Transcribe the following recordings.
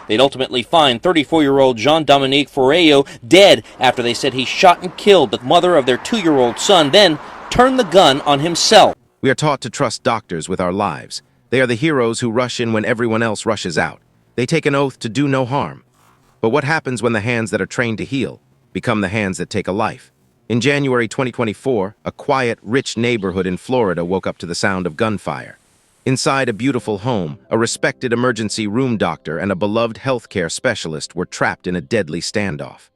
They'd ultimately find 34-year-old Jean-Dominique Foureau dead after they said he shot and killed the mother of their 2-year-old son, then turned the gun on himself. We are taught to trust doctors with our lives. They are the heroes who rush in when everyone else rushes out. They take an oath to do no harm. But what happens when the hands that are trained to heal become the hands that take a life? In January 2024, a quiet, rich neighborhood in Florida woke up to the sound of gunfire. Inside a beautiful home, a respected emergency room doctor and a beloved healthcare specialist were trapped in a deadly standoff.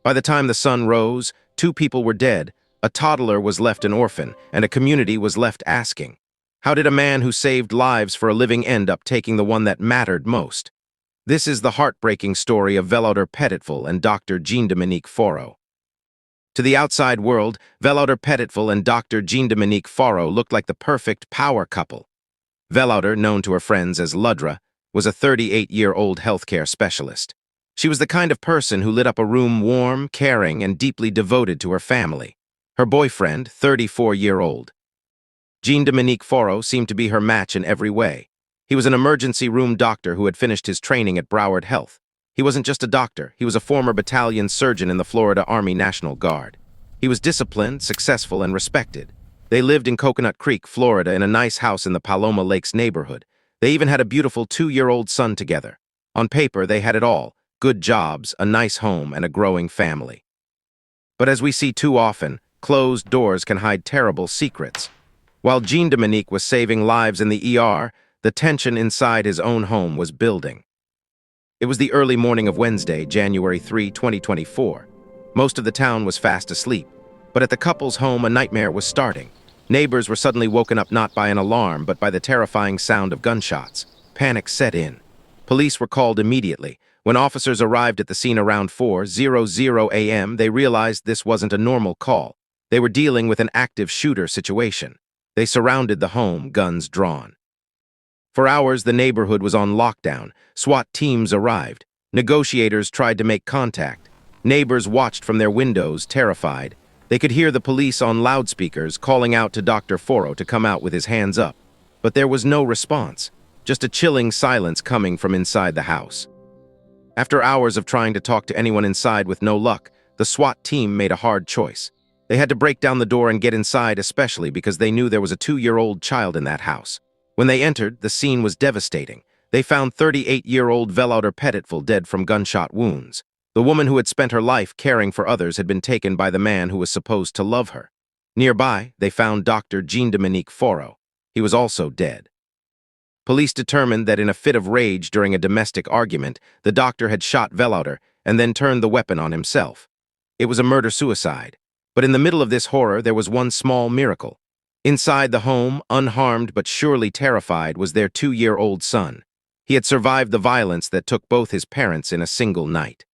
By the time the sun rose, 2 people were dead, a toddler was left an orphan, and a community was left asking, how did a man who saved lives for a living end up taking the one that mattered most? This is the heartbreaking story of Veloudre Petitval and Dr. Jean-Dominique Foureau. To the outside world, Veloudre Petitval and Dr. Jean-Dominique Foureau looked like the perfect power couple. Veloudre, known to her friends as Ludra, was a 38-year-old healthcare specialist. She was the kind of person who lit up a room warm, caring, and deeply devoted to her family. Her boyfriend, 34-year-old Jean-Dominique Foureau, seemed to be her match in every way. He was an emergency room doctor who had finished his training at Broward Health. He wasn't just a doctor, he was a former battalion surgeon in the Florida Army National Guard. He was disciplined, successful, and respected. They lived in Coconut Creek, Florida, in a nice house in the Paloma Lakes neighborhood. They even had a beautiful 2-year-old son together. On paper, they had it all: good jobs, a nice home, and a growing family. But as we see too often, closed doors can hide terrible secrets. While Jean-Dominique was saving lives in the ER, the tension inside his own home was building. It was the early morning of Wednesday, January 3, 2024. Most of the town was fast asleep, but at the couple's home a nightmare was starting. Neighbors were suddenly woken up not by an alarm, but by the terrifying sound of gunshots. Panic set in. Police were called immediately. When officers arrived at the scene around 4:00 a.m., they realized this wasn't a normal call. They were dealing with an active shooter situation. They surrounded the home, guns drawn. For hours, the neighborhood was on lockdown. SWAT teams arrived. Negotiators tried to make contact. Neighbors watched from their windows, terrified. They could hear the police on loudspeakers calling out to Dr. Foureau to come out with his hands up. But there was no response, just a chilling silence coming from inside the house. After hours of trying to talk to anyone inside with no luck, the SWAT team made a hard choice. They had to break down the door and get inside, especially because they knew there was a 2-year-old child in that house. When they entered, the scene was devastating. They found 38-year-old Veloudre Petitval dead from gunshot wounds. The woman who had spent her life caring for others had been taken by the man who was supposed to love her. Nearby, they found Dr. Jean-Dominique Foureau. He was also dead. Police determined that in a fit of rage during a domestic argument, the doctor had shot Veloudre and then turned the weapon on himself. It was a murder-suicide. But in the middle of this horror, there was one small miracle. Inside the home, unharmed but surely terrified, was their 2-year-old son. He had survived the violence that took both his parents in a single night.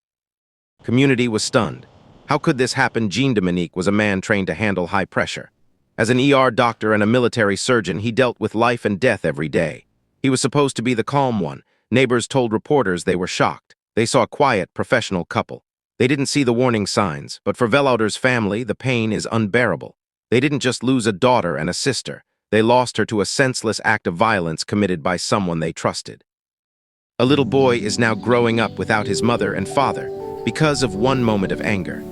Community was stunned. How could this happen? Jean-Dominique was a man trained to handle high pressure. As an ER doctor and a military surgeon, he dealt with life and death every day. He was supposed to be the calm one. Neighbors told reporters they were shocked. They saw a quiet, professional couple. They didn't see the warning signs, but for Veloudre's family, the pain is unbearable. They didn't just lose a daughter and a sister. They lost her to a senseless act of violence committed by someone they trusted. A little boy is now growing up without his mother and father because of one moment of anger.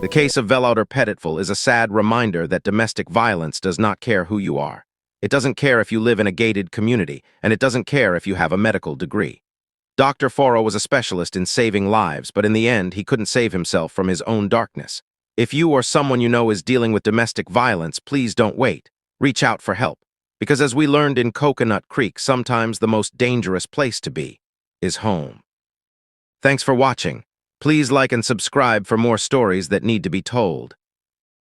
The case of Veloudre Petitval is a sad reminder that domestic violence does not care who you are. It doesn't care if you live in a gated community, and it doesn't care if you have a medical degree. Dr. Foureau was a specialist in saving lives, but in the end, he couldn't save himself from his own darkness. If you or someone you know is dealing with domestic violence, please don't wait. Reach out for help. Because as we learned in Coconut Creek, sometimes the most dangerous place to be is home. Thanks for watching. Please like and subscribe for more stories that need to be told.